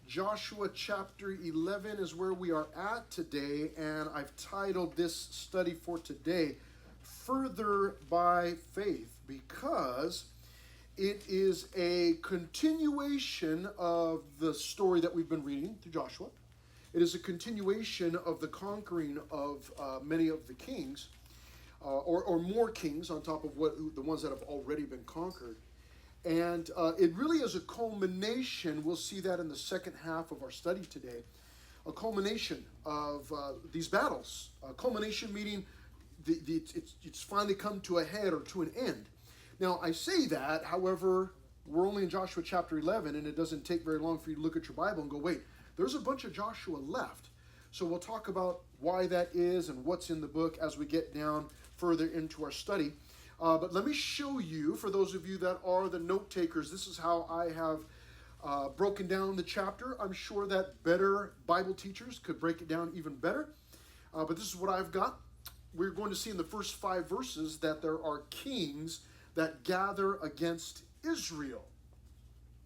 Joshua chapter 11 is where we are at today, and I've titled this study for today, Further by Faith, because it is a continuation of the story that we've been reading through Joshua. It is a continuation of the conquering of many of the kings, or more kings on top of the ones that have already been conquered. And it really is a culmination. We'll see that in the second half of our study today. A culmination of these battles. A culmination meaning it's finally come to a head or to an end. Now, I say that, however, we're only in Joshua chapter 11, and it doesn't take very long for you to look at your Bible and go, wait, there's a bunch of Joshua left. So we'll talk about why that is and what's in the book as we get down further into our study. But let me show you, for those of you that are the note takers, this is how I have broken down the chapter. I'm sure that better Bible teachers could break it down even better. But this is what I've got. We're going to see in the first 5 verses that there are kings that gather against Israel.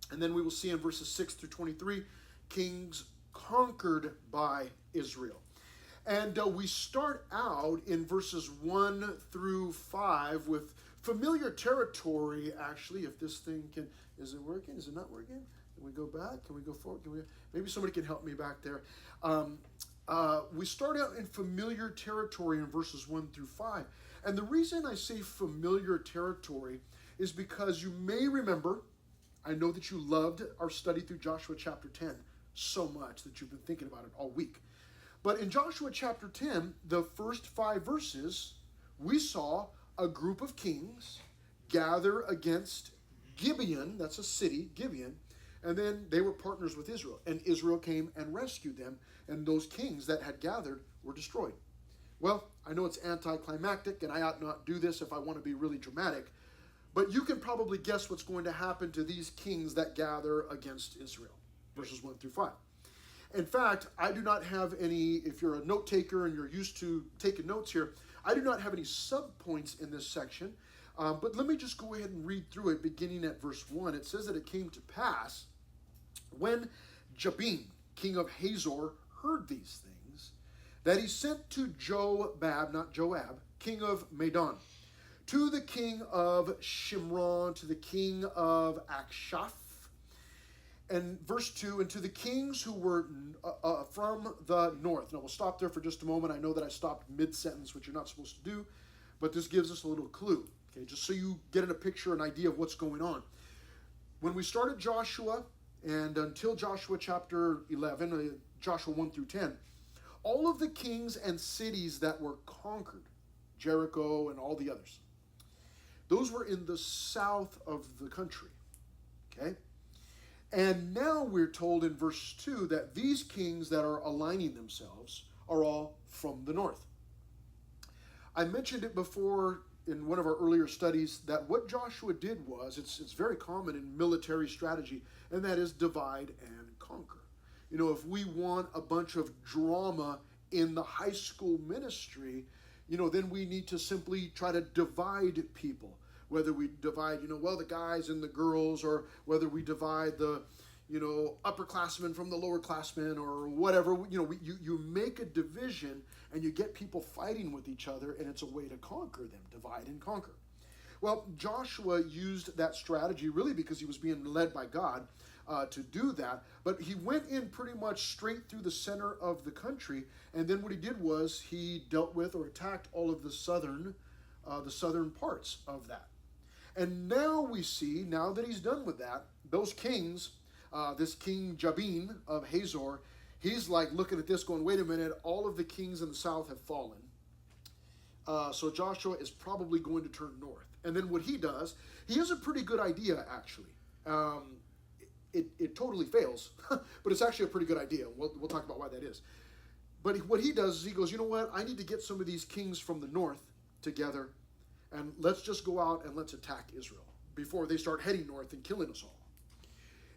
And then we will see in verses 6 through 23, kings conquered by Israel. And we start out in verses 1 through 5 with familiar territory, actually. If this thing can, is it working? Is it not working? Can we go back? Can we go forward? Maybe somebody can help me back there. We start out in familiar territory in verses 1 through 5. And the reason I say familiar territory is because you may remember, I know that you loved our study through Joshua chapter 10 so much that you've been thinking about it all week. But in Joshua chapter 10, the first 5 verses, we saw a group of kings gather against Gibeon, that's a city, Gibeon, and then they were partners with Israel. And Israel came and rescued them, and those kings that had gathered were destroyed. Well, I know it's anticlimactic, and I ought not do this if I want to be really dramatic, but you can probably guess what's going to happen to these kings that gather against Israel, verses 1 through 5. In fact, I do not have any, if you're a note taker and you're used to taking notes here, I do not have any subpoints in this section. But let me just go ahead and read through it beginning at verse 1. It says that it came to pass when Jabin, king of Hazor, heard these things, that he sent to Jobab, not Joab, king of Madon, to the king of Shimron, to the king of Akshaph, and verse 2, and to the kings who were from the north. Now, we'll stop there for just a moment. I know that I stopped mid-sentence, which you're not supposed to do, but this gives us a little clue, okay, just so you get in a picture, an idea of what's going on. When we started Joshua, and until Joshua chapter 11, Joshua 1 through 10, all of the kings and cities that were conquered, Jericho and all the others, those were in the south of the country, okay? And now we're told in verse 2 that these kings that are aligning themselves are all from the north. I mentioned it before in one of our earlier studies that what Joshua did was, it's very common in military strategy, and that is divide and conquer. You know, if we want a bunch of drama in the high school ministry, you know, then we need to simply try to divide people. Whether we divide, the guys and the girls, or whether we divide the, upperclassmen from the lowerclassmen, or whatever. You make a division and you get people fighting with each other, and it's a way to conquer them, divide and conquer. Well, Joshua used that strategy really because he was being led by God to do that. But he went in pretty much straight through the center of the country, and then what he did was he dealt with or attacked all of the southern parts of that. And now we see, now that he's done with that, those kings, this King Jabin of Hazor, he's like looking at this going, wait a minute, all of the kings in the south have fallen. So Joshua is probably going to turn north. And then what he does, he has a pretty good idea, actually. It totally fails, but it's actually a pretty good idea. We'll talk about why that is. But what he does is he goes, you know what, I need to get some of these kings from the north together, and let's just go out and let's attack Israel before they start heading north and killing us all.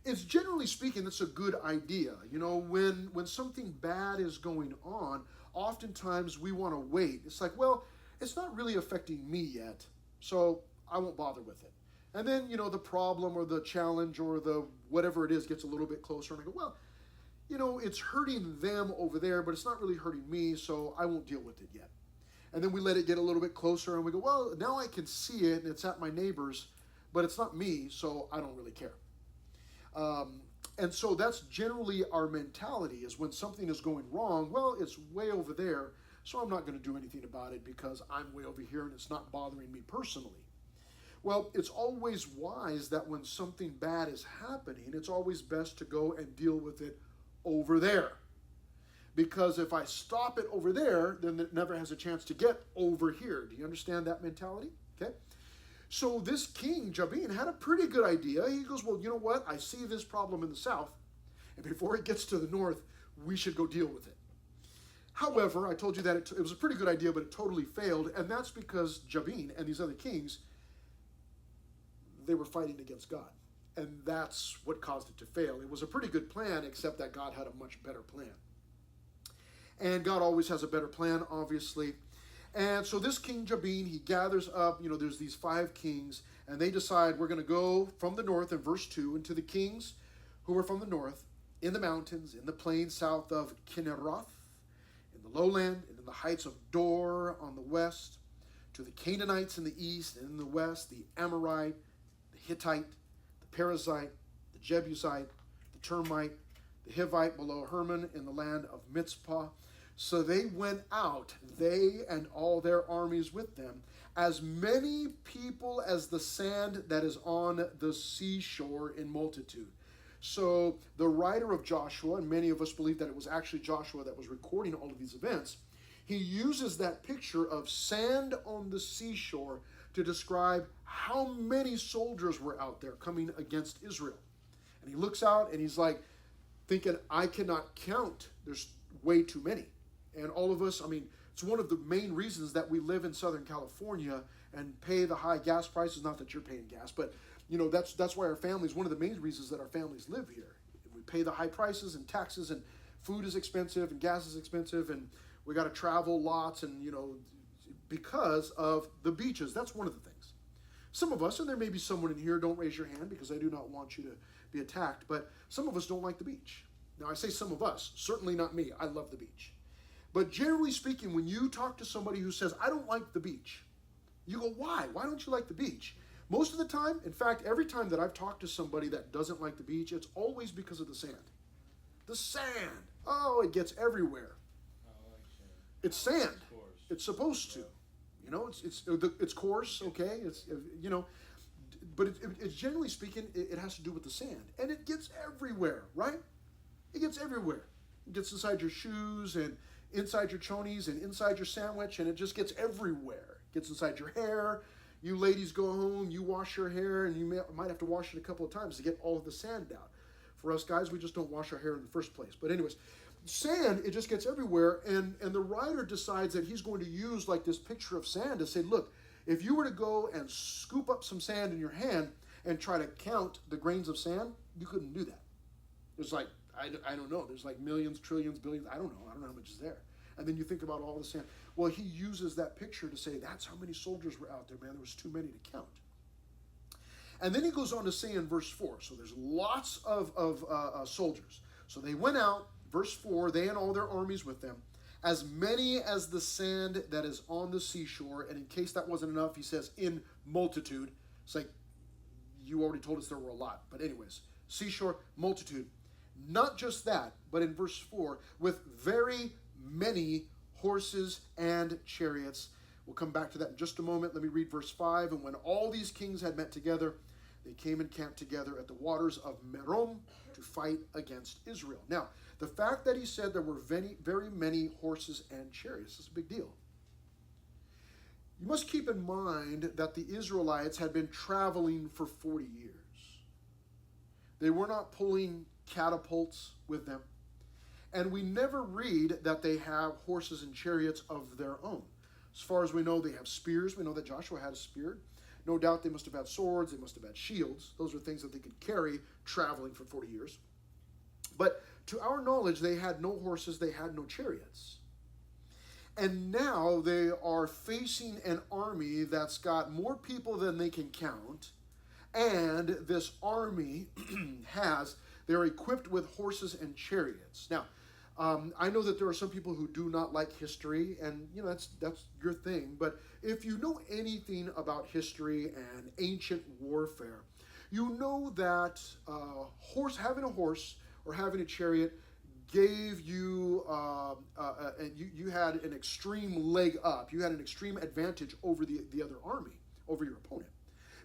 It's generally speaking, that's a good idea. When something bad is going on, oftentimes we want to wait. It's like, well, it's not really affecting me yet, so I won't bother with it. And then, the problem or the challenge or the whatever it is gets a little bit closer, and I go, well, it's hurting them over there, but it's not really hurting me, so I won't deal with it yet. And then we let it get a little bit closer, and we go, well, now I can see it, and it's at my neighbor's, but it's not me, so I don't really care. And so that's generally our mentality, is when something is going wrong, well, it's way over there, so I'm not going to do anything about it because I'm way over here and it's not bothering me personally. Well, it's always wise that when something bad is happening, it's always best to go and deal with it over there. Because if I stop it over there, then it never has a chance to get over here. Do you understand that mentality? Okay. So this king, Jabin, had a pretty good idea. He goes, well, you know what? I see this problem in the south, and before it gets to the north, we should go deal with it. However, I told you that it was a pretty good idea, but it totally failed, and that's because Jabin and these other kings, they were fighting against God, and that's what caused it to fail. It was a pretty good plan, except that God had a much better plan. And God always has a better plan, obviously. And so this King Jabin, he gathers up, there's these 5 kings, and they decide we're going to go from the north in verse 2, and to the kings who are from the north, in the mountains, in the plains south of Kinneroth, in the lowland, and in the heights of Dor on the west, to the Canaanites in the east, and in the west, the Amorite, the Hittite, the Perizzite, the Jebusite, the Termite, the Hivite below Hermon in the land of Mitzpah. So they went out, they and all their armies with them, as many people as the sand that is on the seashore in multitude. So the writer of Joshua, and many of us believe that it was actually Joshua that was recording all of these events, he uses that picture of sand on the seashore to describe how many soldiers were out there coming against Israel. And he looks out and he's like thinking, I cannot count. There's way too many. And all of us, it's one of the main reasons that we live in Southern California and pay the high gas prices. Not that you're paying gas, but that's why our families, one of the main reasons that our families live here. We pay the high prices and taxes, and food is expensive and gas is expensive, and we got to travel lots, and because of the beaches. That's one of the things. Some of us, and there may be someone in here, don't raise your hand because I do not want you to be attacked, but some of us don't like the beach. Now I say some of us, certainly not me. I love the beach. But generally speaking, when you talk to somebody who says, I don't like the beach, you go, why? Why don't you like the beach? Most of the time, in fact, every time that I've talked to somebody that doesn't like the beach, it's always because of the sand. The sand. Oh, it gets everywhere. It's sand. It's supposed to. It's coarse, okay? But it's generally speaking, it has to do with the sand. And it gets everywhere, right? It gets everywhere. It gets inside your shoes and inside your chonies and inside your sandwich, and it just gets everywhere. It gets inside your hair. You ladies go home, you wash your hair, and you might have to wash it a couple of times to get all of the sand out. For us guys, we just don't wash our hair in the first place. But anyways, sand, it just gets everywhere, and the writer decides that he's going to use like this picture of sand to say, look, if you were to go and scoop up some sand in your hand and try to count the grains of sand, you couldn't do that. There's like, I don't know. There's like millions, trillions, billions. I don't know. I don't know how much is there. And then you think about all the sand. Well, he uses that picture to say that's how many soldiers were out there, man. There was too many to count. And then he goes on to say in verse 4, so there's lots of soldiers. So they went out, verse 4, they and all their armies with them, as many as the sand that is on the seashore. And in case that wasn't enough, he says in multitude. It's like, you already told us there were a lot. But anyways, seashore, multitude. Not just that, but in verse 4, with very many horses and chariots. We'll come back to that in just a moment. Let me read verse 5. And when all these kings had met together, they came and camped together at the waters of Merom to fight against Israel. Now, the fact that he said there were very many horses and chariots is a big deal. You must keep in mind that the Israelites had been traveling for 40 years. They were not pulling catapults with them. And we never read that they have horses and chariots of their own. As far as we know, they have spears. We know that Joshua had a spear. No doubt they must have had swords. They must have had shields. Those are things that they could carry traveling for 40 years. But to our knowledge, they had no horses. They had no chariots. And now they are facing an army that's got more people than they can count. And this army has They are equipped with horses and chariots. Now, I know that there are some people who do not like history, and that's your thing. But if you know anything about history and ancient warfare, you know that having a horse or having a chariot gave you, you had an extreme leg up. You had an extreme advantage over the other army, over your opponent.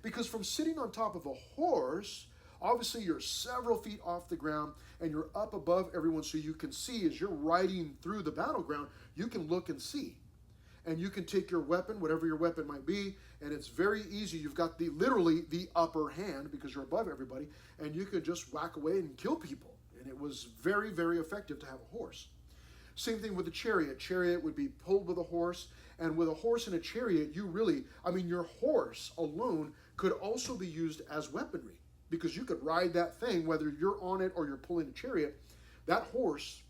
Because from sitting on top of a horse, obviously you're several feet off the ground and you're up above everyone, so you can see as you're riding through the battleground, you can look and see. And you can take your weapon, whatever your weapon might be, and it's very easy. You've got literally the upper hand because you're above everybody, and you can just whack away and kill people. And it was very, very effective to have a horse. Same thing with the chariot. Chariot would be pulled with a horse, and with a horse and a chariot, your horse alone could also be used as weaponry, because you could ride that thing, whether you're on it or you're pulling a chariot. That horse,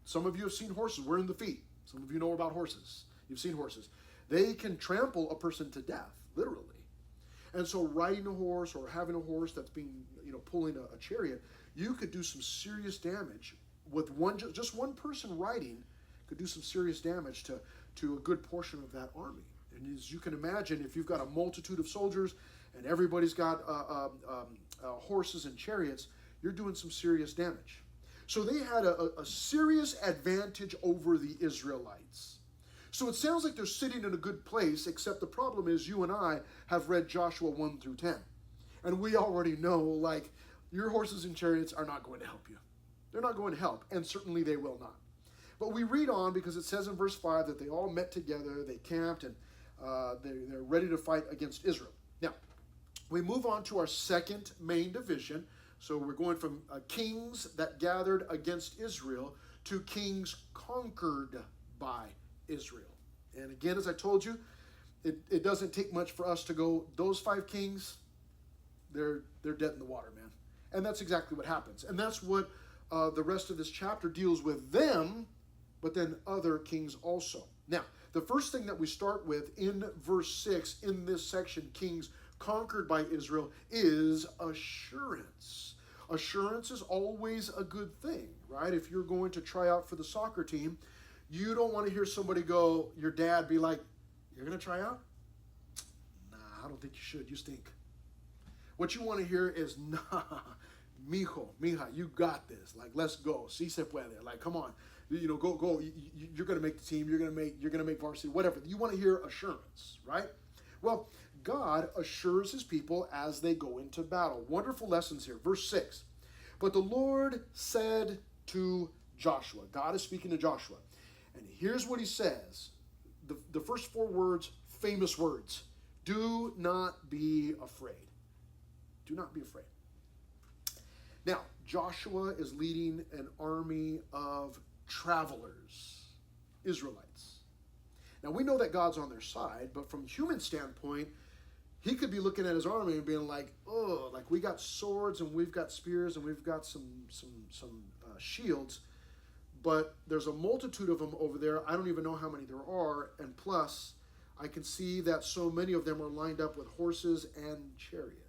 some of you have seen horses. We're in the feet. Some of you know about horses. You've seen horses. They can trample a person to death, literally. And so riding a horse or having a horse that's being, pulling a chariot, you could do some serious damage with just one person riding could do some serious damage to a good portion of that army. And as you can imagine, if you've got a multitude of soldiers and everybody's got horses and chariots, you're doing some serious damage. So they had a serious advantage over the Israelites. So it sounds like they're sitting in a good place, except the problem is you and I have read Joshua 1 through 10. And we already know, your horses and chariots are not going to help you. They're not going to help, and certainly they will not. But we read on because it says in verse 5 that they all met together, they camped, and they're ready to fight against Israel. Now, we move on to our second main division. So we're going from kings that gathered against Israel to kings conquered by Israel. And again, as I told you, it doesn't take much for us to go, those 5 kings, they're dead in the water, man. And that's exactly what happens. And that's what the rest of this chapter deals with them, but then other kings also. Now, the first thing that we start with in verse 6 in this section, kings conquered by Israel, is assurance. Assurance is always a good thing, right? If you're going to try out for the soccer team, you don't want to hear somebody go, your dad be like, you're going to try out? Nah, I don't think you should. You stink. What you want to hear is, nah, mijo, mija, you got this. Let's go. Si se puede. Come on. Go. You're going to make the team. You're going to make varsity, whatever. You want to hear assurance, right? Well, God assures his people as they go into battle. Wonderful lessons here. Verse 6. But the Lord said to Joshua. God is speaking to Joshua. And here's what he says. The first 4 words, famous words. Do not be afraid. Do not be afraid. Now, Joshua is leading an army of travelers, Israelites. Now, we know that God's on their side, but from a human standpoint, he could be looking at his army and being like, oh, we got swords and we've got spears and we've got some shields, but there's a multitude of them over there. I don't even know how many there are, and plus, I can see that so many of them are lined up with horses and chariots.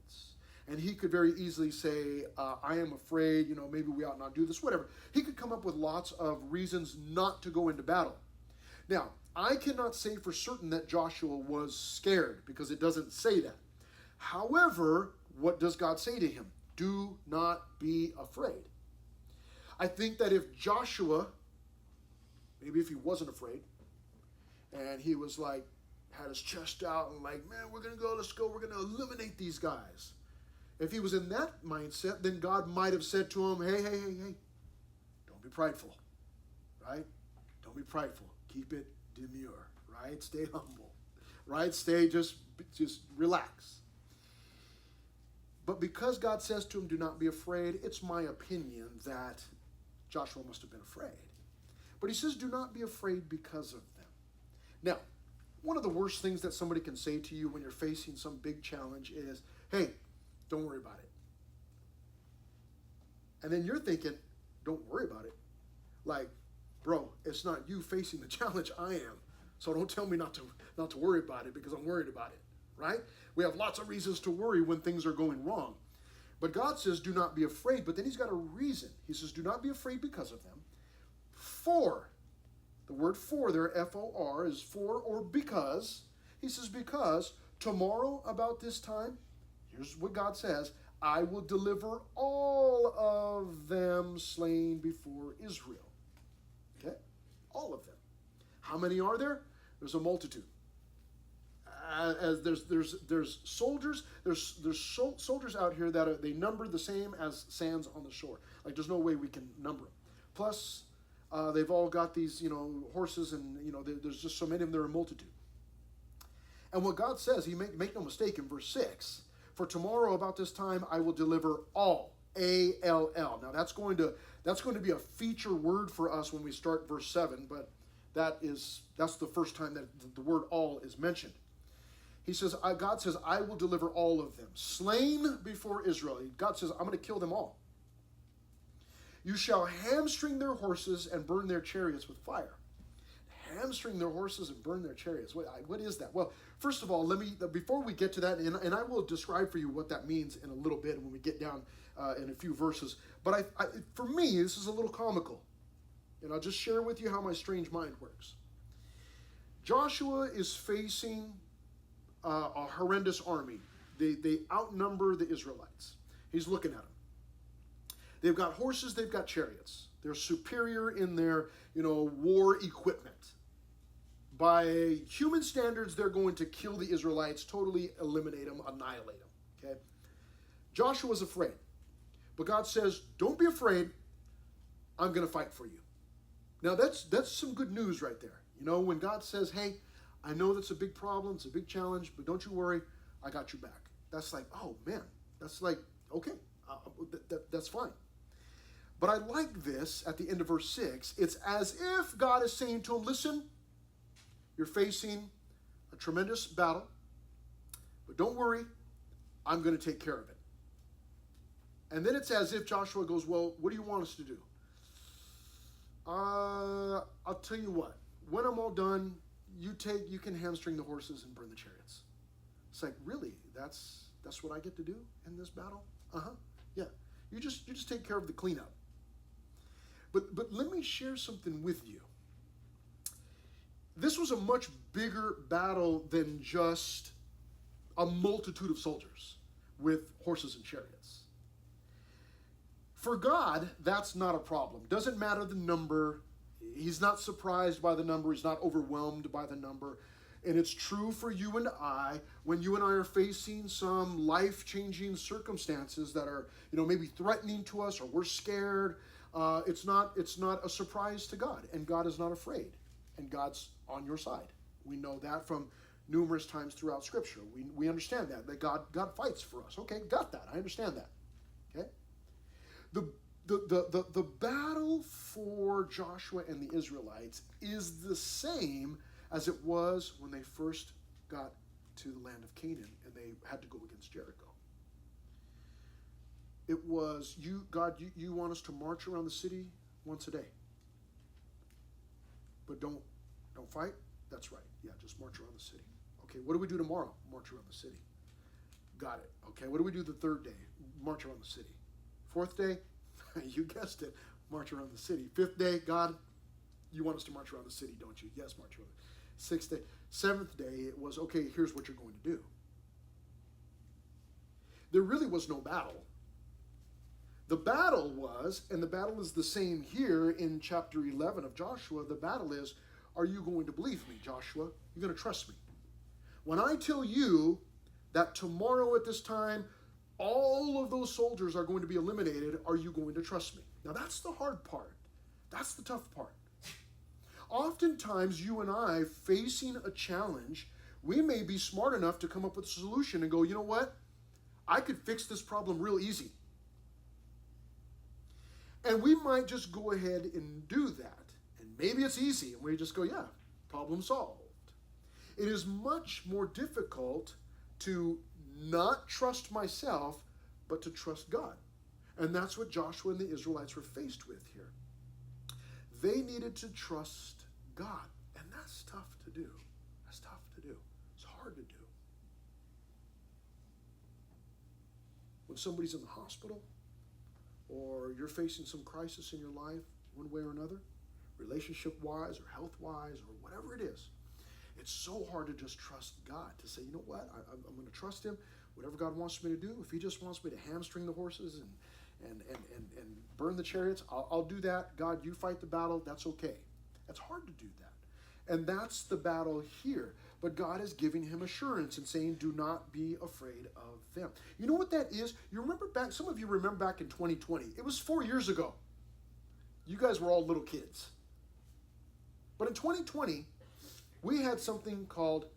And he could very easily say, I am afraid, maybe we ought not do this, whatever. He could come up with lots of reasons not to go into battle. Now, I cannot say for certain that Joshua was scared, because it doesn't say that. However, what does God say to him? Do not be afraid. I think that if Joshua, maybe if he wasn't afraid, and he was had his chest out and man, we're going to go, let's go, we're going to eliminate these guys. If he was in that mindset, then God might have said to him, hey, don't be prideful, right? Don't be prideful. Keep it demure, right? Stay humble, right? Stay, just relax. But because God says to him, do not be afraid, it's my opinion that Joshua must have been afraid. But he says, do not be afraid because of them. Now, one of the worst things that somebody can say to you when you're facing some big challenge is, hey, don't worry about it. And then you're thinking, don't worry about it. Bro, it's not you facing the challenge, I am. So don't tell me not to worry about it, because I'm worried about it, right? We have lots of reasons to worry when things are going wrong. But God says, do not be afraid. But then he's got a reason. He says, do not be afraid because of them. For, the word for there, F-O-R, is for or because. He says, because tomorrow about this time, here's what God says, I will deliver all of them slain before Israel. Okay? All of them. How many are there? There's a multitude. As there's soldiers, there's soldiers out here that they number the same as sands on the shore. Like there's no way we can number them. Plus, they've all got these horses, and there's just so many of them. They're a multitude. And what God says, he make no mistake in verse 6. For tomorrow about this time I will deliver all, A-L-L. Now that's going to be a feature word for us when we start verse 7, but that's the first time that the word all is mentioned. He says, God says, I will deliver all of them, slain before Israel. God says, I'm going to kill them all. You shall hamstring their horses and burn their chariots with fire. Hamstring their horses and burn their chariots. What is that? Well, first of all, before we get to that, and I will describe for you what that means in a little bit when we get down in a few verses. But for me, this is a little comical. And I'll just share with you how my strange mind works. Joshua is facing a horrendous army. They outnumber the Israelites. He's looking at them. They've got horses, they've got chariots. They're superior in their, war equipment. By human standards, they're going to kill the Israelites, totally eliminate them, annihilate them. Okay? Joshua's afraid. But God says, don't be afraid. I'm going to fight for you. Now, that's some good news right there. When God says, hey, I know that's a big problem, it's a big challenge, but don't you worry, I got your back. That's like, oh, man. That's like, okay, that's fine. But I like this at the end of verse 6. It's as if God is saying to him, listen, you're facing a tremendous battle, but don't worry, I'm going to take care of it. And then it's as if Joshua goes, well, what do you want us to do? I'll tell you what. When I'm all done, you can hamstring the horses and burn the chariots. It's like, really? That's what I get to do in this battle? Yeah. You just take care of the cleanup. But let me share something with you. This was a much bigger battle than just a multitude of soldiers with horses and chariots. For God, that's not a problem. Doesn't matter the number. He's not surprised by the number. He's not overwhelmed by the number. And it's true for you and I when you and I are facing some life-changing circumstances that are, maybe threatening to us, or we're scared. It's not a surprise to God, and God is not afraid, and God's on your side. We know that from numerous times throughout Scripture. We understand that God fights for us. Okay, got that. I understand that. Okay. The battle for Joshua and the Israelites is the same as it was when they first got to the land of Canaan and they had to go against Jericho. It was, God, you want us to march around the city once a day. But don't fight? That's right. Yeah, just march around the city. Okay, what do we do tomorrow? March around the city. Got it. Okay, what do we do the third day? March around the city. Fourth day? You guessed it. March around the city. Fifth day, God, you want us to march around the city, don't you? Yes, march around. Sixth day. Seventh day, it was, okay, here's what you're going to do. There really was no battle. The battle was, and the battle is the same here in chapter 11 of Joshua, the battle is, are you going to believe me, Joshua? You're going to trust me. When I tell you that tomorrow at this time, all of those soldiers are going to be eliminated, are you going to trust me? Now that's the hard part. That's the tough part. Oftentimes, you and I, facing a challenge, we may be smart enough to come up with a solution and go, you know what? I could fix this problem real easy. And we might just go ahead and do that. And maybe it's easy, and we just go, yeah, problem solved. It is much more difficult to not trust myself, but to trust God. And that's what Joshua and the Israelites were faced with here. They needed to trust God. And that's tough to do. That's tough to do. It's hard to do. when somebody's in the hospital, or you're facing some crisis in your life, one way or another, relationship-wise or health-wise or whatever it is, it's so hard to just trust God, to say, you know what, I'm going to trust him. Whatever God wants me to do, if he just wants me to hamstring the horses and burn the chariots, I'll do that. God, you fight the battle. That's okay. That's hard to do that. And that's the battle here. But God is giving him assurance and saying, do not be afraid of them. You know what that is? You remember back, some of you remember back in 2020. It was 4 years ago. You guys were all little kids. But in 2020, we had something called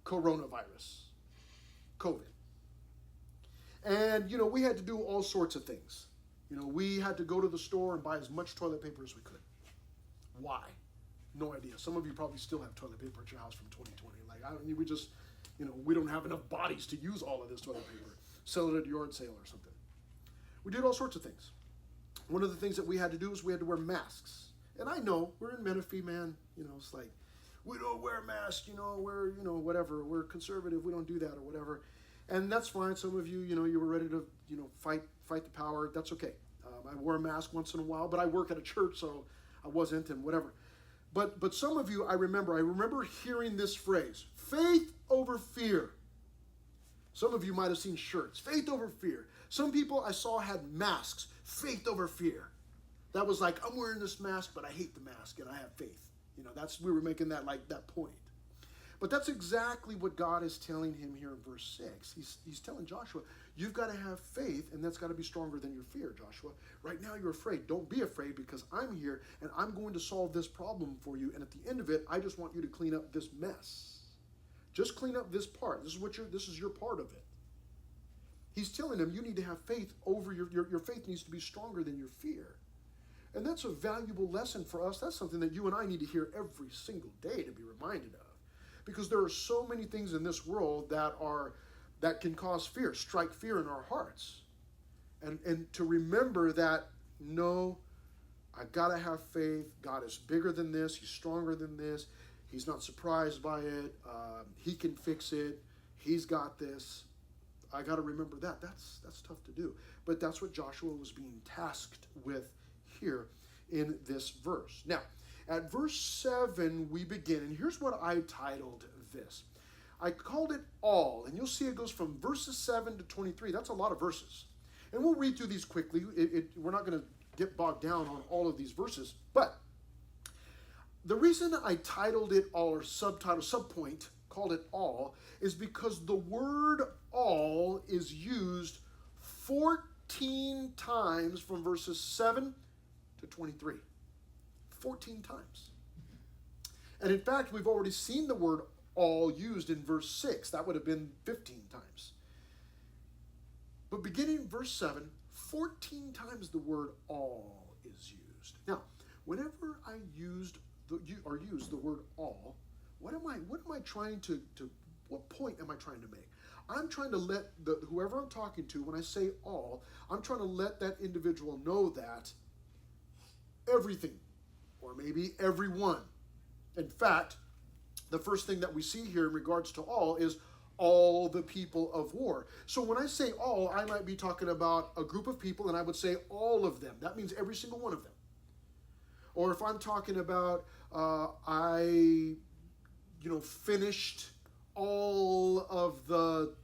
coronavirus, COVID. And, we had to do all sorts of things. We had to go to the store and buy as much toilet paper as we could. Why? No idea. Some of you probably still have toilet paper at your house from 2020. We just, we don't have enough bodies to use all of this toilet paper. Sell it at a yard sale or something. We did all sorts of things. One of the things that we had to do is we had to wear masks. And I know, we're in Menifee, man. It's like, we don't wear masks, we're, whatever. We're conservative, we don't do that or whatever. And that's fine. Some of you, you were ready to, fight the power. That's okay. I wore a mask once in a while, but I work at a church, so I wasn't, and whatever. But some of you, I remember hearing this phrase, faith over fear. Some of you might have seen shirts, faith over fear. Some people I saw had masks, faith over fear. That was like, I'm wearing this mask, but I hate the mask, and I have faith. We were making that point. But that's exactly what God is telling him here in verse 6. He's telling Joshua, you've got to have faith, and that's got to be stronger than your fear, Joshua. Right now you're afraid. Don't be afraid, because I'm here, and I'm going to solve this problem for you. And at the end of it, I just want you to clean up this mess. Just clean up this part. This is your part of it. He's telling him you need to have faith over your faith needs to be stronger than your fear. And that's a valuable lesson for us. That's something that you and I need to hear every single day to be reminded of. Because there are so many things in this world that can cause fear, strike fear in our hearts. And to remember that, no, I gotta have faith. God is bigger than this. He's stronger than this. He's not surprised by it. He can fix it. He's got this. I gotta remember that. That's tough to do. But that's what Joshua was being tasked with here in this verse. Now, at verse 7, we begin, and here's what I titled this. I called it all, and you'll see it goes from verses 7 to 23. That's a lot of verses. And we'll read through these quickly. We're not going to get bogged down on all of these verses, but the reason I titled it all, or subpoint, called it all, is because the word all is used 14 times from verses 7 to 23. 14 times. And in fact, we've already seen the word all used in verse 6. That would have been 15 times. But beginning verse 7, 14 times the word all is used. Now, whenever I use the word all, what am I trying to what point am I trying to make? I'm trying to let whoever I'm talking to, when I say all, I'm trying to let that individual know that everything, or maybe everyone. In fact, the first thing that we see here in regards to all is all the people of war. So when I say all, I might be talking about a group of people, and I would say all of them. That means every single one of them. Or if I'm talking about I finished all of the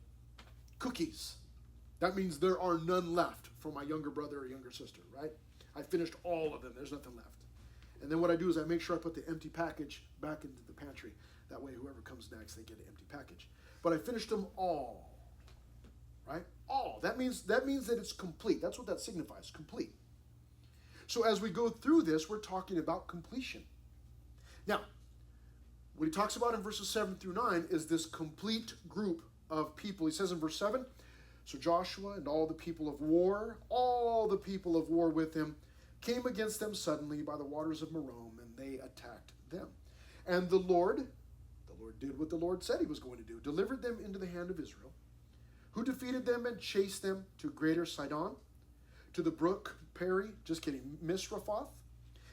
cookies, that means there are none left for my younger brother or younger sister, right? I finished all of them. There's nothing left. And then what I do is I make sure I put the empty package back into the pantry. That way whoever comes next, they get an empty package. But I finished them all, right? All. That means that it's complete. That's what that signifies, complete. So as we go through this, we're talking about completion. Now, what he talks about in verses 7 through 9 is this complete group of people. He says in verse 7, so Joshua and all the people of war with him, came against them suddenly by the waters of Merom, and they attacked them. And the Lord did what the Lord said he was going to do, delivered them into the hand of Israel, who defeated them and chased them to greater Sidon, to the brook Misrephoth,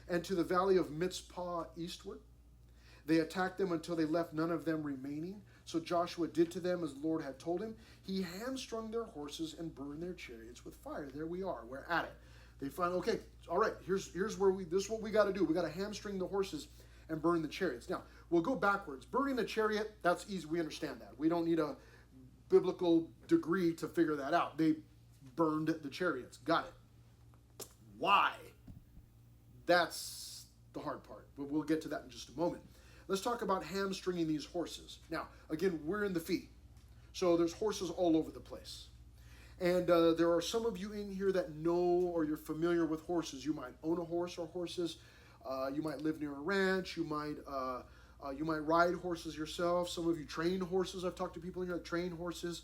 and to the valley of Mitzpah eastward. They attacked them until they left none of them remaining. So Joshua did to them as the Lord had told him. He hamstrung their horses and burned their chariots with fire. There we are. We're at it. They find, okay, all right, here's where this is what we got to do. We got to hamstring the horses and burn the chariots. Now, we'll go backwards. Burning the chariot, that's easy. We understand that. We don't need a biblical degree to figure that out. They burned the chariots. Got it. Why? That's the hard part, but we'll get to that in just a moment. Let's talk about hamstringing these horses. Now, again, we're in the feet, so there's horses all over the place. And there are some of you in here that know or you're familiar with horses. You might own a horse or horses. You might live near a ranch. You might ride horses yourself. Some of you train horses. I've talked to people in here that train horses.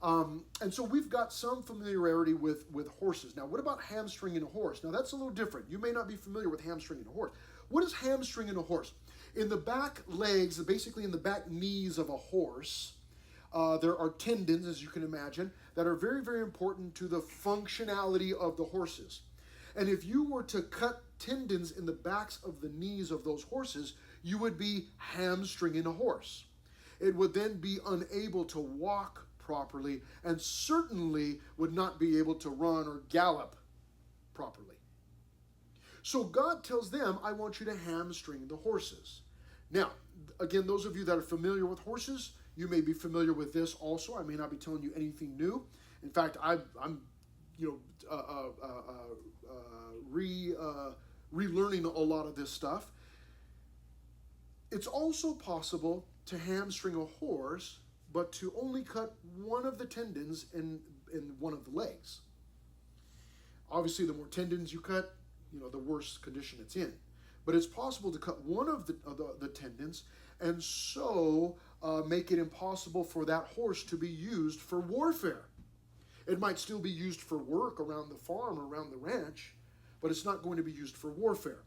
And so we've got some familiarity with horses. Now, what about hamstringing a horse? Now, that's a little different. You may not be familiar with hamstringing a horse. What is hamstringing a horse? In the back legs, basically in the back knees of a horse, there are tendons, as you can imagine, that are very, very important to the functionality of the horses. And if you were to cut tendons in the backs of the knees of those horses, you would be hamstringing a horse. It would then be unable to walk properly and certainly would not be able to run or gallop properly. So God tells them, I want you to hamstring the horses. Now, again, those of you that are familiar with horses, you may be familiar with this also. I may not be telling you anything new. In fact, I'm relearning a lot of this stuff. It's also possible to hamstring a horse, but to only cut one of the tendons in one of the legs. Obviously, the more tendons you cut, the worse condition it's in. But it's possible to cut one of the tendons and so make it impossible for that horse to be used for warfare. It might still be used for work around the farm or around the ranch, but it's not going to be used for warfare.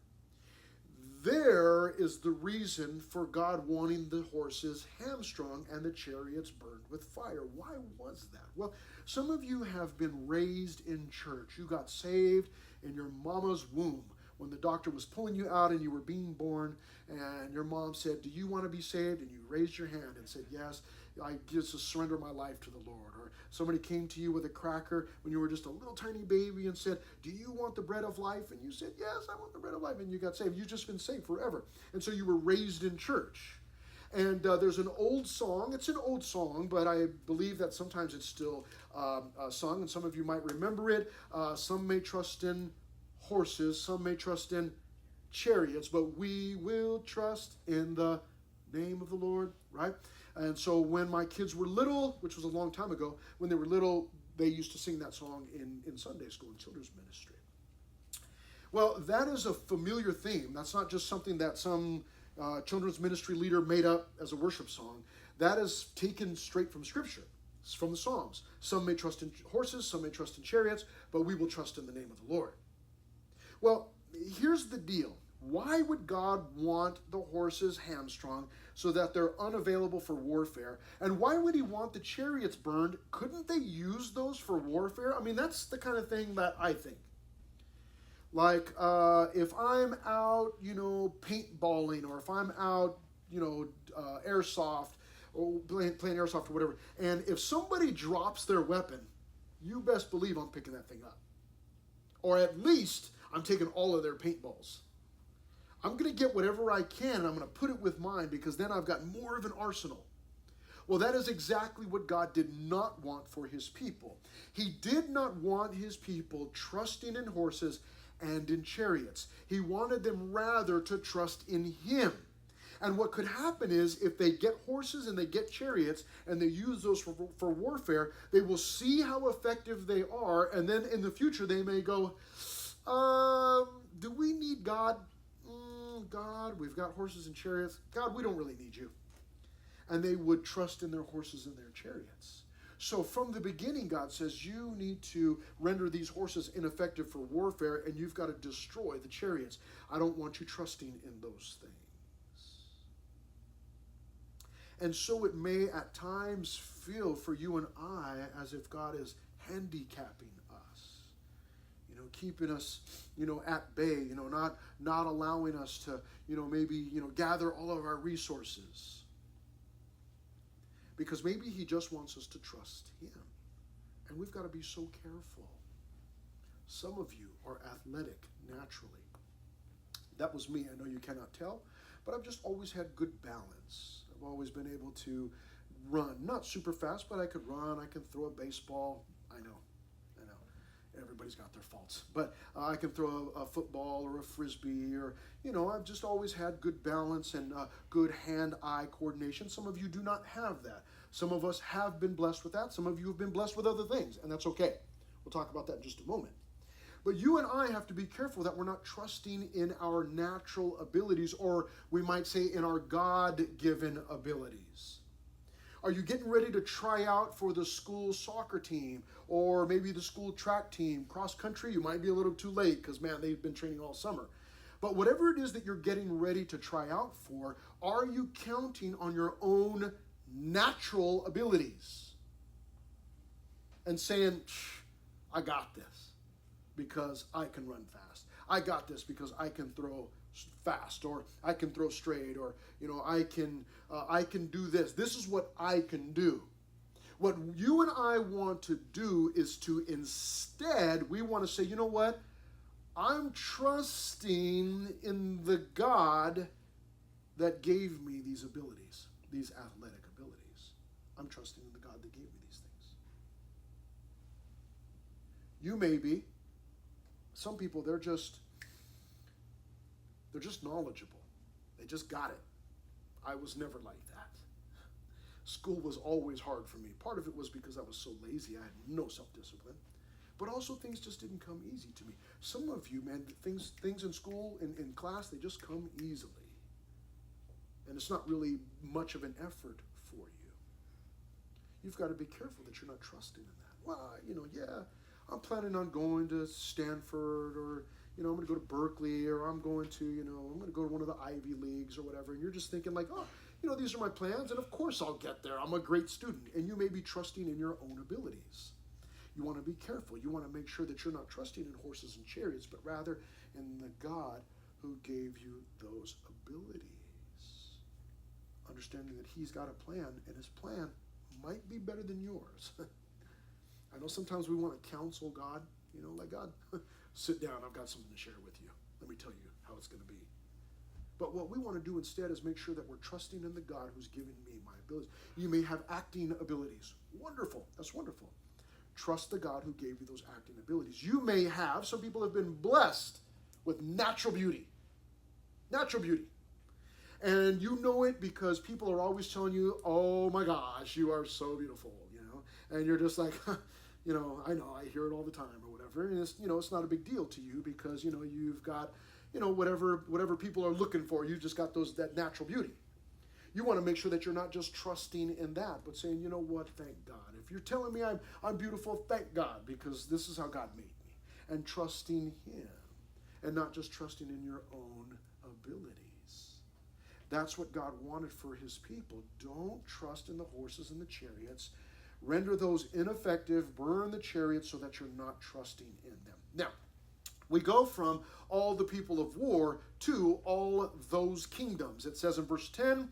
There is the reason for God wanting the horses hamstrung and the chariots burned with fire. Why was that? Well, some of you have been raised in church. You got saved in your mama's womb when the doctor was pulling you out and you were being born, and your mom said, do you want to be saved? And you raised your hand and said, yes, I just surrender my life to the Lord. Or somebody came to you with a cracker when you were just a little tiny baby and said, do you want the bread of life? And you said, yes, I want the bread of life. And you got saved. You've just been saved forever. And so you were raised in church. And there's an old song. It's an old song, but I believe that sometimes it's still sung, and some of you might remember it. Some may trust in horses, some may trust in chariots, but we will trust in the name of the Lord, right? And so when my kids were little, which was a long time ago, when they were little, they used to sing that song in Sunday school and children's ministry. Well, that is a familiar theme. That's not just something that some children's ministry leader made up as a worship song. That is taken straight from Scripture. It's from the Psalms. Some may trust in horses, some may trust in chariots, but we will trust in the name of the Lord. Well, here's the deal. Why would God want the horses hamstrung so that they're unavailable for warfare? And why would he want the chariots burned? Couldn't they use those for warfare? I mean, that's the kind of thing that I think. Like, if I'm out, paintballing, or if I'm out, airsoft, or playing airsoft or whatever, and if somebody drops their weapon, you best believe I'm picking that thing up. Or at least I'm taking all of their paintballs. I'm going to get whatever I can, and I'm going to put it with mine, because then I've got more of an arsenal. Well, that is exactly what God did not want for his people. He did not want his people trusting in horses and in chariots. He wanted them rather to trust in him. And what could happen is, if they get horses and they get chariots and they use those for warfare, they will see how effective they are, and then in the future they may go, do we need God? God, we've got horses and chariots. God, we don't really need you. And they would trust in their horses and their chariots. So from the beginning, God says, you need to render these horses ineffective for warfare, and you've got to destroy the chariots. I don't want you trusting in those things. And so it may at times feel for you and I as if God is handicapping us, keeping us, at bay, not allowing us to, maybe, gather all of our resources. because maybe he just wants us to trust him. And we've got to be so careful. Some of you are athletic naturally. That was me. I know you cannot tell, but I've just always had good balance. I've always been able to run, not super fast, but I could run. I can throw a baseball. I know. Everybody's got their faults, but I can throw a football or a frisbee, or I've just always had good balance and good hand-eye coordination. Some of you do not have that. Some of us have been blessed with that. Some of you have been blessed with other things, and that's okay. We'll talk about that in just a moment. But you and I have to be careful that we're not trusting in our natural abilities, or we might say in our God-given abilities. Are you getting ready to try out for the school soccer team, or maybe the school track team, cross country? You might be a little too late because, man, they've been training all summer. But whatever it is that you're getting ready to try out for, are you counting on your own natural abilities and saying, I got this because I can run fast. I got this because I can throw fast, or I can throw straight, or I can do this. This is what I can do. What you and I want to do is to instead, we want to say, you know what? I'm trusting in the God that gave me these abilities, these athletic abilities. I'm trusting in the God that gave me these things. You may be. Some people, they're just knowledgeable. They just got it. I was never like that. School was always hard for me. Part of it was because I was so lazy. I had no self-discipline. But also things just didn't come easy to me. Some of you, man, things in school, in class, they just come easily. And it's not really much of an effort for you. You've got to be careful that you're not trusting in that. Well, I'm planning on going to Stanford, or I'm going to go to Berkeley, or I'm going to go to one of the Ivy Leagues or whatever. And you're just thinking like, these are my plans, and of course I'll get there. I'm a great student. And you may be trusting in your own abilities. You want to be careful. You want to make sure that you're not trusting in horses and chariots, but rather in the God who gave you those abilities. Understanding that he's got a plan, and his plan might be better than yours. I know sometimes we want to counsel God, like, God, sit down, I've got something to share with you. Let me tell you how it's going to be. But what we want to do instead is make sure that we're trusting in the God who's given me my abilities. You may have acting abilities. Wonderful. That's wonderful. Trust the God who gave you those acting abilities. You may have, some people have been blessed with natural beauty. Natural beauty. And you know it because people are always telling you, oh my gosh, you are so beautiful, And you're just like, I know, I hear it all the time or whatever. And it's, it's not a big deal to you because, you've got, whatever people are looking for. You just got that natural beauty. You want to make sure that you're not just trusting in that, but saying, you know what, thank God. If you're telling me I'm beautiful, thank God, because this is how God made me. And trusting him, and not just trusting in your own abilities. That's what God wanted for his people. Don't trust in the horses and the chariots. Render those ineffective, burn the chariots so that you're not trusting in them. Now, we go from all the people of war to all those kingdoms. It says in verse 10,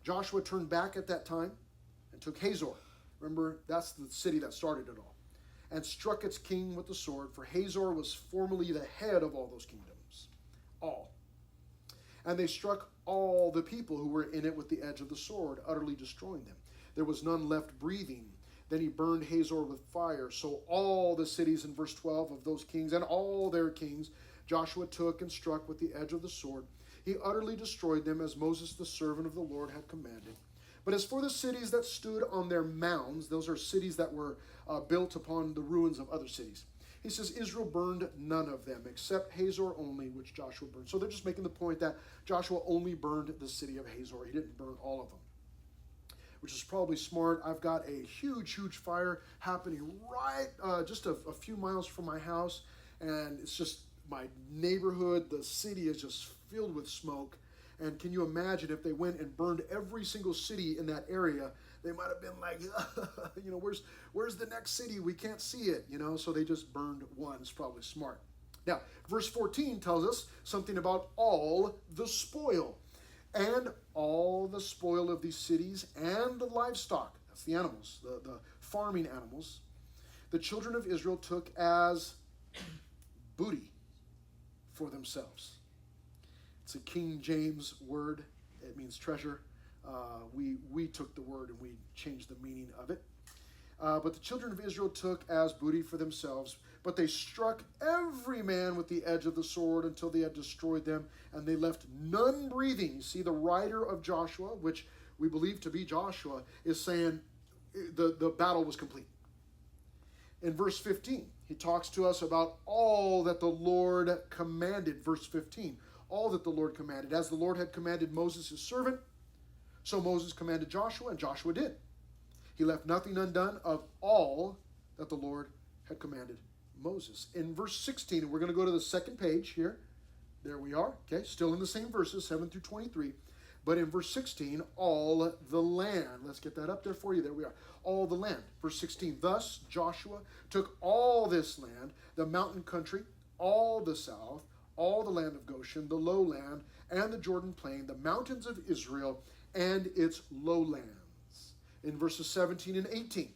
Joshua turned back at that time and took Hazor. Remember, that's the city that started it all. And struck its king with the sword, for Hazor was formerly the head of all those kingdoms. All. And they struck all the people who were in it with the edge of the sword, utterly destroying them. There was none left breathing. Then he burned Hazor with fire. So all the cities in verse 12 of those kings and all their kings Joshua took and struck with the edge of the sword. He utterly destroyed them as Moses the servant of the Lord had commanded. But as for the cities that stood on their mounds, those are cities that were built upon the ruins of other cities. He says Israel burned none of them except Hazor only, which Joshua burned. So they're just making the point that Joshua only burned the city of Hazor. He didn't burn all of them, which is probably smart. I've got a huge fire happening right just a few miles from my house, and it's just my neighborhood. The city is just filled with smoke. And can you imagine if they went and burned every single city in that area? They might have been like, where's the next city? We can't see it, so they just burned one. It's probably smart. Now, verse 14 tells us something about all the spoil. And all the spoil of these cities and the livestock That's the animals, the farming animals, the children of Israel took as booty for themselves. It's a King James word. It means treasure. We took the word and we changed the meaning of it. But the children of Israel took as booty for themselves, but they struck every man with the edge of the sword until they had destroyed them, and they left none breathing. You see, the writer of Joshua, which we believe to be Joshua, is saying the battle was complete. In verse 15, he talks to us about all that the Lord commanded. Verse 15, all that the Lord commanded. As the Lord had commanded Moses his servant, so Moses commanded Joshua, and Joshua did. He left nothing undone of all that the Lord had commanded Moses. In verse 16, and we're going to go to the second page here. There we are. Okay, still in the same verses, 7 through 23. But in verse 16, all the land. Let's get that up there for you. There we are. All the land. Verse 16, thus Joshua took all this land, the mountain country, all the south, all the land of Goshen, the lowland, and the Jordan plain, the mountains of Israel, and its lowlands. In verses 17 and 18,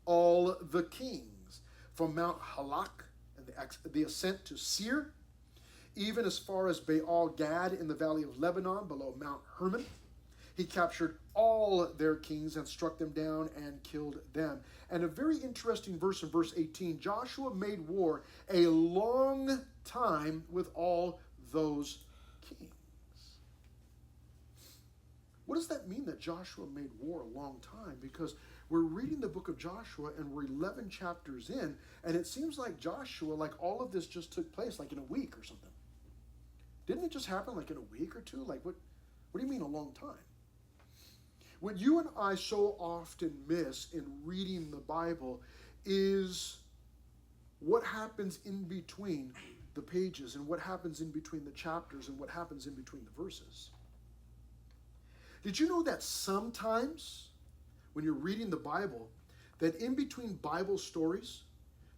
all the kings from Mount Halak and the ascent to Seir, even as far as Baal Gad in the valley of Lebanon below Mount Hermon. He captured all their kings and struck them down and killed them. And a very interesting verse in verse 18, Joshua made war a long time with all those kings. What does that mean that Joshua made war a long time? Because we're reading the book of Joshua and we're 11 chapters in, and it seems like Joshua, like all of this just took place like in a week or something. Didn't it just happen like in a week or two? Like what do you mean a long time? What you and I so often miss in reading the Bible is what happens in between the pages and what happens in between the chapters and what happens in between the verses. Did you know that sometimes when you're reading the Bible, that in between Bible stories,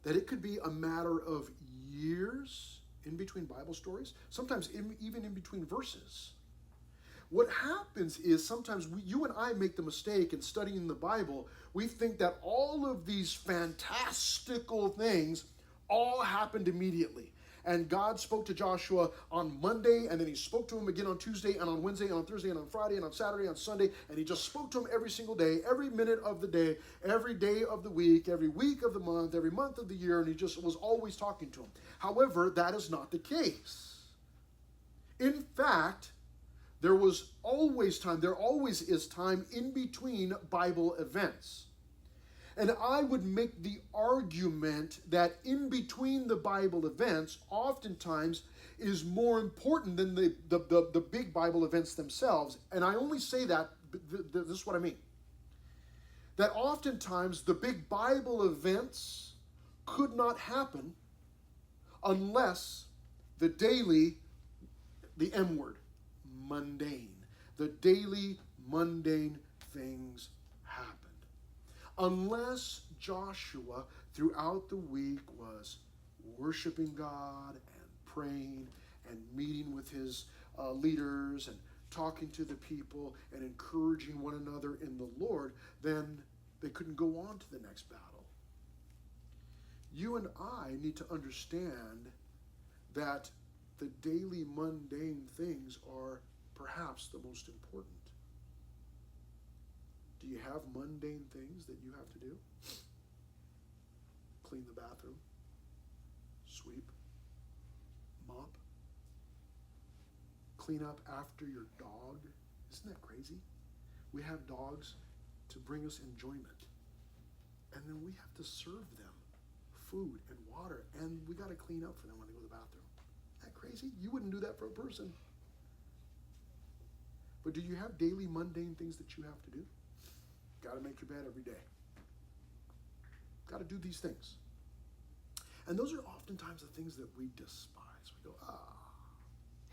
that it could be a matter of years in between Bible stories, sometimes even in between verses. What happens is sometimes you and I make the mistake in studying the Bible. We think that all of these fantastical things all happened immediately. And God spoke to Joshua on Monday, and then he spoke to him again on Tuesday, and on Wednesday, and on Thursday, and on Friday, and on Saturday, and on Sunday, and he just spoke to him every single day, every minute of the day, every day of the week, every week of the month, every month of the year, and he just was always talking to him. However, that is not the case. In fact, there always is time in between Bible events. And I would make the argument that in between the Bible events, oftentimes is more important than the big Bible events themselves. And I only say that, this is what I mean. That oftentimes the big Bible events could not happen unless the M word, mundane, the daily mundane things happened. Unless Joshua throughout the week was worshiping God and praying and meeting with his leaders and talking to the people and encouraging one another in the Lord, then they couldn't go on to the next battle. You and I need to understand that the daily mundane things are perhaps the most important. Do you have mundane things that you have to do? Clean the bathroom, sweep, mop, clean up after your dog. Isn't that crazy? We have dogs to bring us enjoyment. And then we have to serve them food and water, and we got to clean up for them when they go to the bathroom. Isn't that crazy? You wouldn't do that for a person. But do you have daily mundane things that you have to do? Got to make your bed every day. Got to do these things. And those are oftentimes the things that we despise. We go,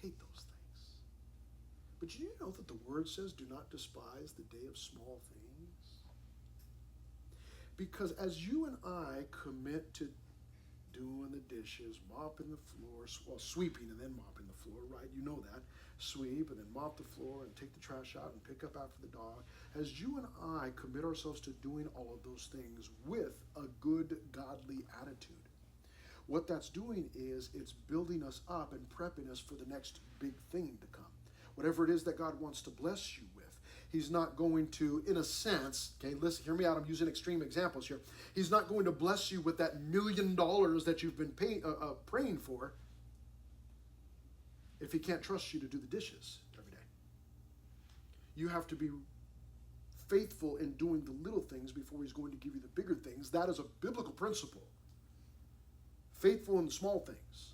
hate those things. But do you know that the word says, do not despise the day of small things? Because as you and I commit to doing the dishes, mopping the floor, well, sweeping and then mopping the floor, right? You know that. Sweep and then mop the floor and take the trash out and pick up after the dog. As you and I commit ourselves to doing all of those things with a good, godly attitude, what that's doing is it's building us up and prepping us for the next big thing to come. Whatever it is that God wants to bless you with. He's not going to, in a sense, okay, listen, hear me out, I'm using extreme examples here. He's not going to bless you with that $1 million that you've been praying for if he can't trust you to do the dishes every day. You have to be faithful in doing the little things before he's going to give you the bigger things. That is a biblical principle. Faithful in the small things.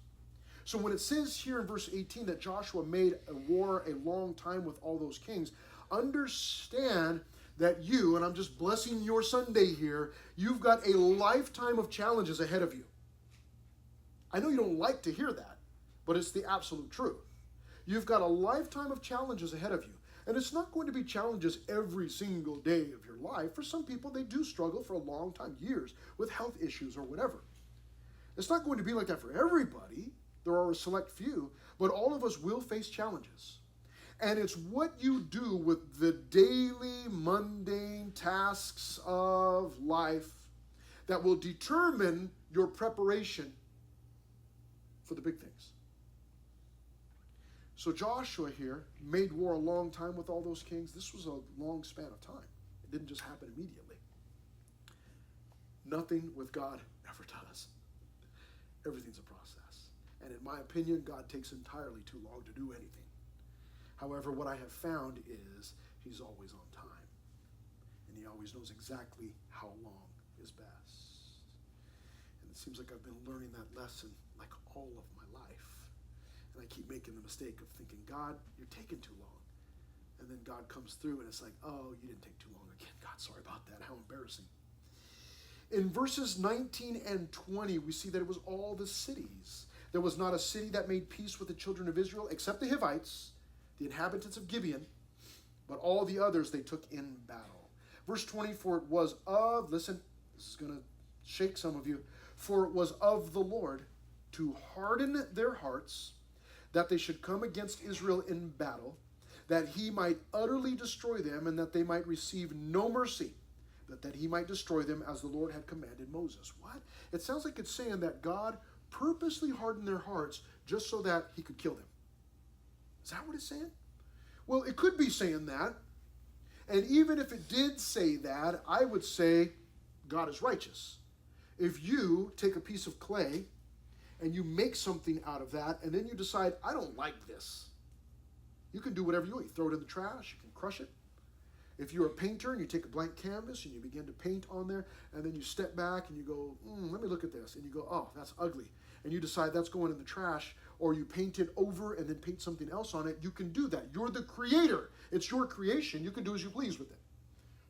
So when it says here in verse 18 that Joshua made a war a long time with all those kings, understand that you, and I'm just blessing your Sunday here, you've got a lifetime of challenges ahead of you. I know you don't like to hear that, but it's the absolute truth. You've got a lifetime of challenges ahead of you. And it's not going to be challenges every single day of your life. For some people, they do struggle for a long time, years, with health issues or whatever. It's not going to be like that for everybody. There are a select few, but all of us will face challenges. And it's what you do with the daily, mundane tasks of life that will determine your preparation for the big things. So Joshua here made war a long time with all those kings. This was a long span of time. It didn't just happen immediately. Nothing with God ever does. Everything's a process. And in my opinion, God takes entirely too long to do anything. However, what I have found is he's always on time. And he always knows exactly how long is best. And it seems like I've been learning that lesson like all of my life. And I keep making the mistake of thinking, God, you're taking too long. And then God comes through and it's like, oh, you didn't take too long again. God, sorry about that. How embarrassing. In verses 19 and 20, we see that it was all the cities. There was not a city that made peace with the children of Israel except the Hivites, the inhabitants of Gibeon, but all the others they took in battle. Verse 20, for it was of, listen, this is going to shake some of you, for it was of the Lord to harden their hearts, that they should come against Israel in battle, that he might utterly destroy them, and that they might receive no mercy, but that he might destroy them as the Lord had commanded Moses. What? It sounds like it's saying that God purposely hardened their hearts just so that he could kill them. Is that what it's saying? Well, it could be saying that. And even if it did say that, I would say God is righteous. If you take a piece of clay and you make something out of that, and then you decide, I don't like this, you can do whatever you want. You throw it in the trash, you can crush it. If you're a painter and you take a blank canvas and you begin to paint on there, and then you step back and you go, let me look at this, and you go, oh, that's ugly, and you decide that's going in the trash, or you paint it over and then paint something else on it, you can do that. You're the creator. It's your creation. You can do as you please with it.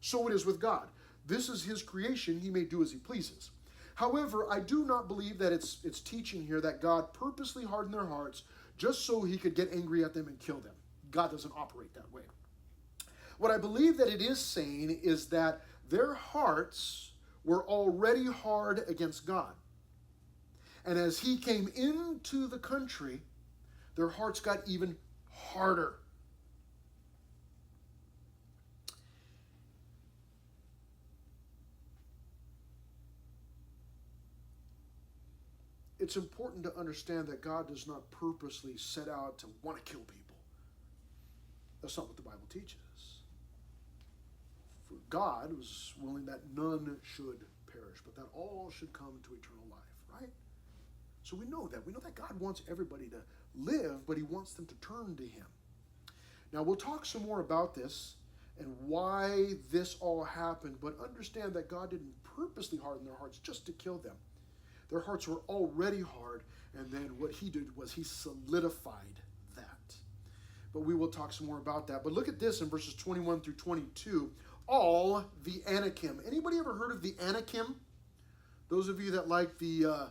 So it is with God. This is his creation. He may do as he pleases. However, I do not believe that it's teaching here that God purposely hardened their hearts just so he could get angry at them and kill them. God doesn't operate that way. What I believe that it is saying is that their hearts were already hard against God. And as he came into the country, their hearts got even harder. It's important to understand that God does not purposely set out to want to kill people. That's not what the Bible teaches. For God was willing that none should perish, but that all should come to eternal life, right? So we know that. We know that God wants everybody to live, but he wants them to turn to him. Now, we'll talk some more about this and why this all happened, but understand that God didn't purposely harden their hearts just to kill them. Their hearts were already hard, and then what he did was he solidified that. But we will talk some more about that. But look at this in verses 21 through 22. All the Anakim. Anybody ever heard of the Anakim? Those of you that like the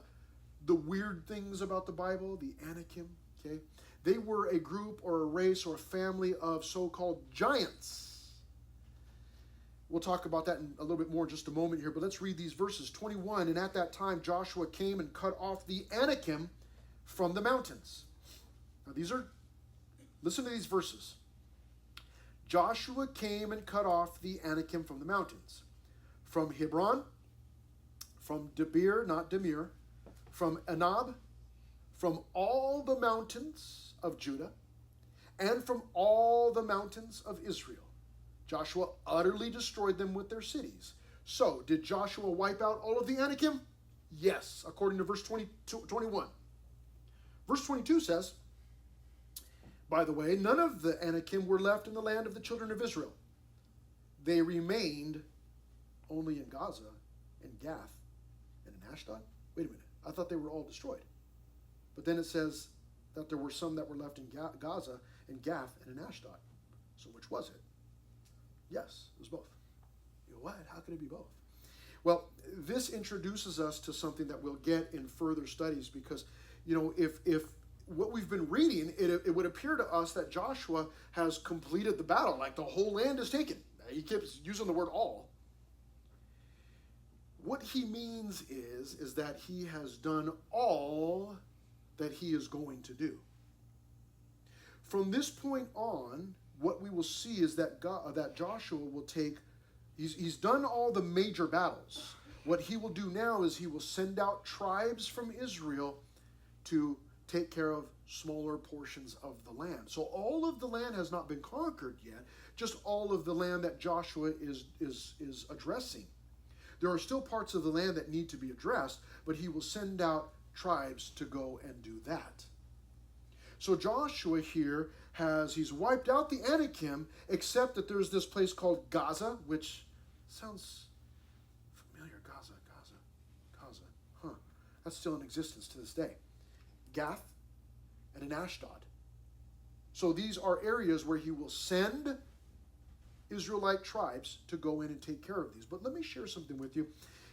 weird things about the Bible, the Anakim, okay? They were a group or a race or a family of so-called giants. We'll talk about that in a little bit more in just a moment here, but let's read these verses. 21, and at that time Joshua came and cut off the Anakim from the mountains. Now listen to these verses. Joshua came and cut off the Anakim from the mountains. From Hebron, from Debir, not Demir, from Anab, from all the mountains of Judah, and from all the mountains of Israel. Joshua utterly destroyed them with their cities. So, did Joshua wipe out all of the Anakim? Yes, according to verse 21. Verse 22 says, by the way, none of the Anakim were left in the land of the children of Israel. They remained only in Gaza, in Gath, and in Ashdod. Wait a minute, I thought they were all destroyed. But then it says that there were some that were left in Gaza, in Gath, and in Ashdod. So which was it? Yes, it was both. You know, what? How can it be both? Well, this introduces us to something that we'll get in further studies because, you know, if what we've been reading, it would appear to us that Joshua has completed the battle, like the whole land is taken. He keeps using the word all. What he means is that he has done all that he is going to do. From this point on, what we will see is that that Joshua will take, he's done all the major battles. What he will do now is he will send out tribes from Israel to take care of smaller portions of the land. So all of the land has not been conquered yet, just all of the land that Joshua is addressing. There are still parts of the land that need to be addressed, but he will send out tribes to go and do that. So Joshua here he's wiped out the Anakim, except that there's this place called Gaza, which sounds familiar. Gaza. Huh. That's still in existence to this day. Gath and in Ashdod. So these are areas where he will send Israelite tribes to go in and take care of these. But let me share something with you.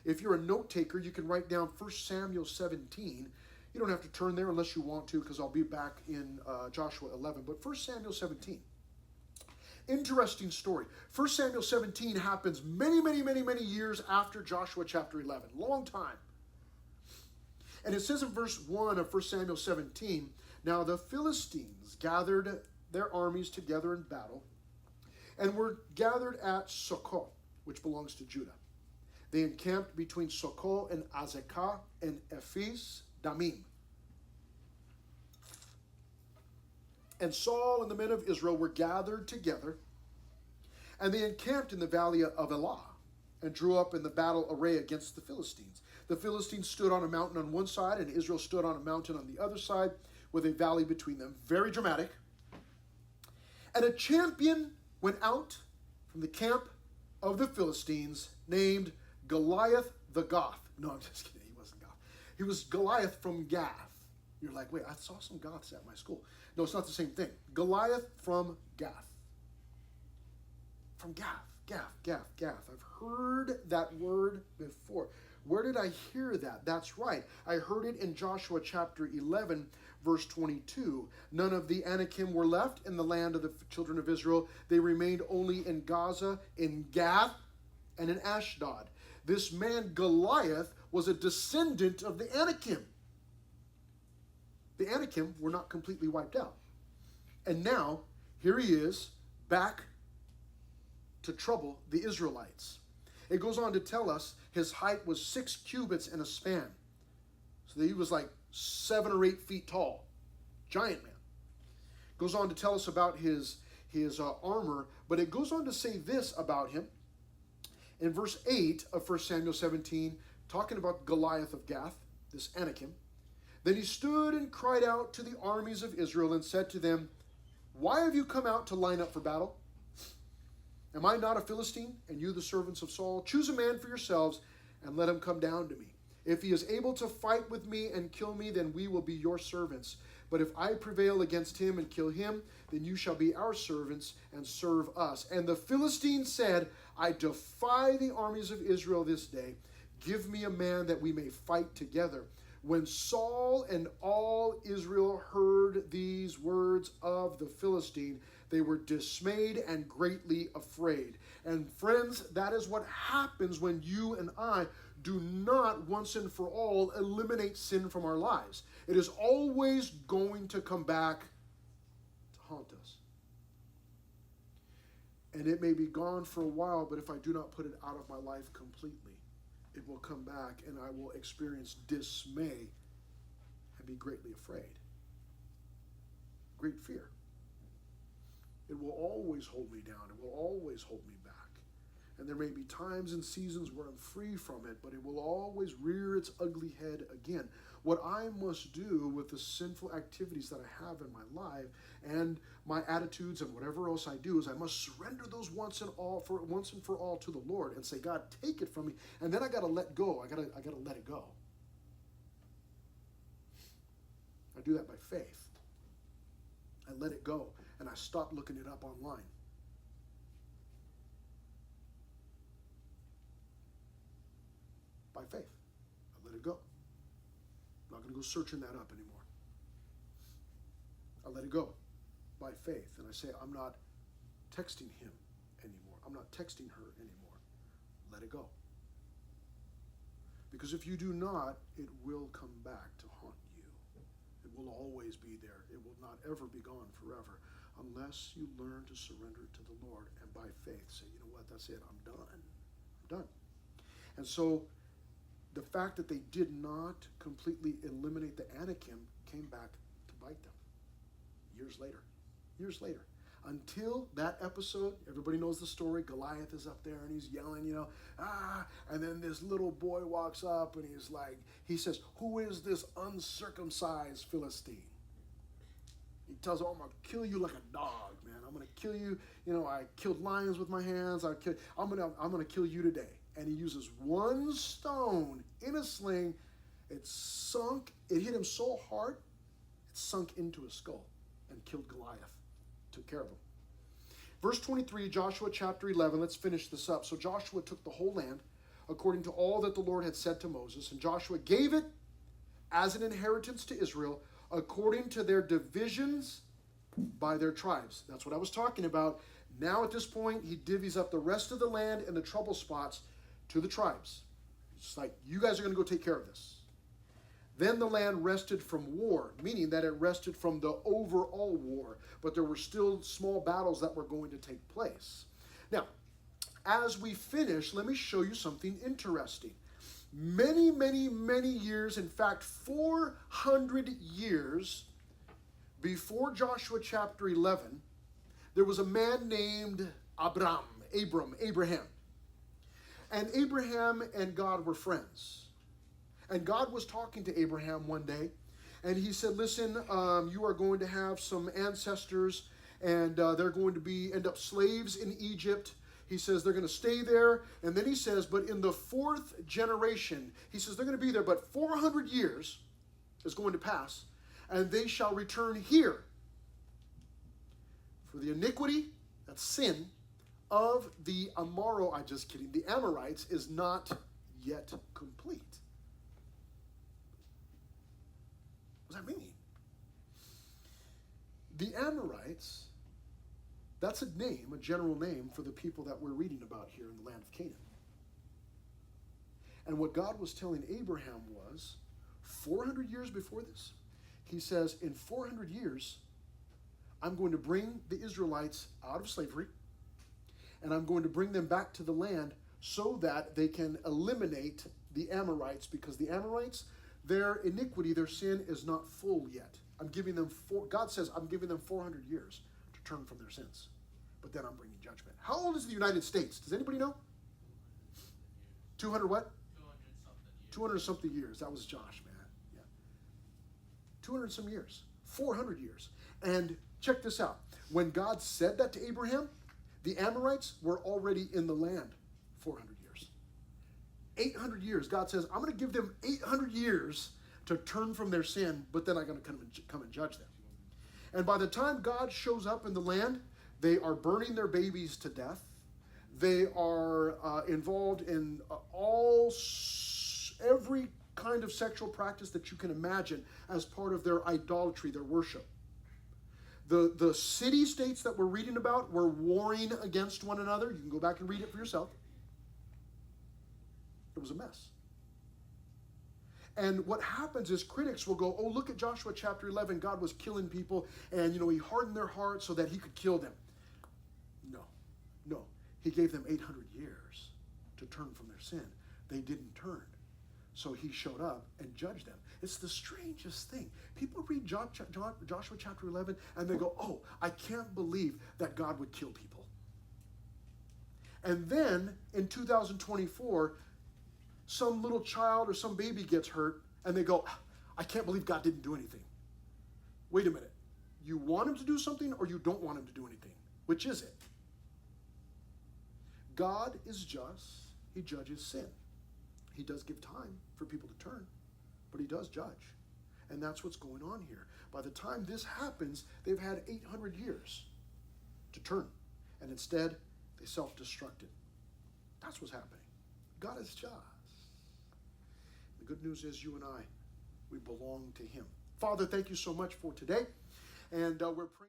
If you're a note taker, you can write down 1 Samuel 17. You don't have to turn there unless you want to, because I'll be back in Joshua 11. But 1 Samuel 17. Interesting story. 1 Samuel 17 happens many years after Joshua chapter 11. Long time. And it says in verse 1 of 1 Samuel 17, now the Philistines gathered their armies together in battle and were gathered at Sokoh, which belongs to Judah. They encamped between Sokoh and Azekah and Ephes Damim. And Saul and the men of Israel were gathered together, and they encamped in the valley of Elah and drew up in the battle array against the Philistines. The Philistines stood on a mountain on one side, and Israel stood on a mountain on the other side, with a valley between them. Very dramatic. And a champion went out from the camp of the Philistines named Goliath the Goth. No, I'm just kidding. He wasn't Goth. He was Goliath from Gath. You're like, wait, I saw some Goths at my school. No, it's not the same thing. Goliath from Gath. From Gath. I've heard that word before. Where did I hear that? That's right. I heard it in Joshua chapter 11, verse 22. None of the Anakim were left in the land of the children of Israel. They remained only in Gaza, in Gath, and in Ashdod. This man Goliath was a descendant of the Anakim. The Anakim were not completely wiped out. And now, here he is, back to trouble the Israelites. It goes on to tell us his height was 6 cubits and a span. So he was like 7 or 8 feet tall. Giant man. Goes on to tell us about his armor, but it goes on to say this about him. In verse 8 of 1 Samuel 17, talking about Goliath of Gath, this Anakim, then he stood and cried out to the armies of Israel and said to them, why have you come out to line up for battle? Am I not a Philistine, and you the servants of Saul? Choose a man for yourselves, and let him come down to me. If he is able to fight with me and kill me, then we will be your servants. But if I prevail against him and kill him, then you shall be our servants and serve us. And the Philistines said, I defy the armies of Israel this day. Give me a man that we may fight together. When Saul and all Israel heard these words of of the Philistine, they were dismayed and greatly afraid. And friends, that is what happens when you and I do not once and for all eliminate sin from our lives. It is always going to come back to haunt us. And it may be gone for a while, but if I do not put it out of my life completely, it will come back and I will experience dismay and be greatly afraid. Great fear. It will always hold me down. It will always hold me back. And there may be times and seasons where I'm free from it, but it will always rear its ugly head again. What I must do with the sinful activities that I have in my life and my attitudes and whatever else I do is I must surrender those once and for all to the Lord and say, God, take it from me. And then I got to let go. I got to let it go. I do that by faith. I let it go and I stop looking it up online. By faith. I let it go. I'm not going to go searching that up anymore. I let it go by faith. And I say, I'm not texting him anymore. I'm not texting her anymore. Let it go. Because if you do not, it will come back to haunt you. It will always be there. It will not ever be gone forever unless you learn to surrender it to the Lord and by faith say, you know what, that's it. I'm done. I'm done. And so the fact that they did not completely eliminate the Anakim came back to bite them years later. Years later. Until that episode, everybody knows the story. Goliath is up there and he's yelling, and then this little boy walks up and he says, who is this uncircumcised Philistine? He tells him, I'm going to kill you like a dog, man. I'm going to kill you. I killed lions with my hands. I'm going to kill you today. And he uses one stone in a sling. It hit him so hard, it sunk into his skull and killed Goliath. Took care of him. Verse 23, Joshua chapter 11, let's finish this up. So Joshua took the whole land according to all that the Lord had said to Moses, and Joshua gave it as an inheritance to Israel according to their divisions by their tribes. That's what I was talking about. Now at this point, he divvies up the rest of the land and the trouble spots to the tribes. It's like, you guys are going to go take care of this. Then the land rested from war, meaning that it rested from the overall war, but there were still small battles that were going to take place. Now, as we finish, let me show you something interesting. Many, many, many years, in fact, 400 years before Joshua chapter 11, there was a man named Abraham. And Abraham and God were friends. And God was talking to Abraham one day, and he said, listen, you are going to have some ancestors, and they're going to end up slaves in Egypt. He says they're going to stay there. And then he says, but in the fourth generation, he says they're going to be there, but 400 years is going to pass, and they shall return here. For the iniquity, that's sin, of the Amaro, the Amorites is not yet complete. What does that mean? The Amorites, that's a general name for the people that we're reading about here in the land of Canaan. And what God was telling Abraham was, 400 years before this, he says, in 400 years, I'm going to bring the Israelites out of slavery, and I'm going to bring them back to the land so that they can eliminate the Amorites, because the Amorites, their iniquity, their sin is not full yet. God says, I'm giving them 400 years to turn from their sins. But then I'm bringing judgment. How old is the United States? Does anybody know? 200 what? 200 something years. That was Josh, man. Yeah. 200 some years. 400 years. And check this out. When God said that to Abraham, the Amorites were already in the land 400 years. 800 years. God says, I'm going to give them 800 years to turn from their sin, but then I'm going to come and judge them. And by the time God shows up in the land, they are burning their babies to death. They are involved in every kind of sexual practice that you can imagine as part of their idolatry, their worship. The city-states that we're reading about were warring against one another. You can go back and read it for yourself. It was a mess. And what happens is critics will go, oh, look at Joshua chapter 11. God was killing people, and, he hardened their hearts so that he could kill them. No. He gave them 800 years to turn from their sin. They didn't turn. So he showed up and judged them. It's the strangest thing. People read Joshua chapter 11, and they go, oh, I can't believe that God would kill people. And then in 2024, some little child or some baby gets hurt, and they go, I can't believe God didn't do anything. Wait a minute. You want him to do something, or you don't want him to do anything? Which is it? God is just. He judges sin. He does give time for people to turn, but he does judge. And that's what's going on here. By the time this happens, they've had 800 years to turn. And instead, they self-destructed. That's what's happening. God is just. The good news is you and I, we belong to him. Father, thank you so much for today. And we're praying.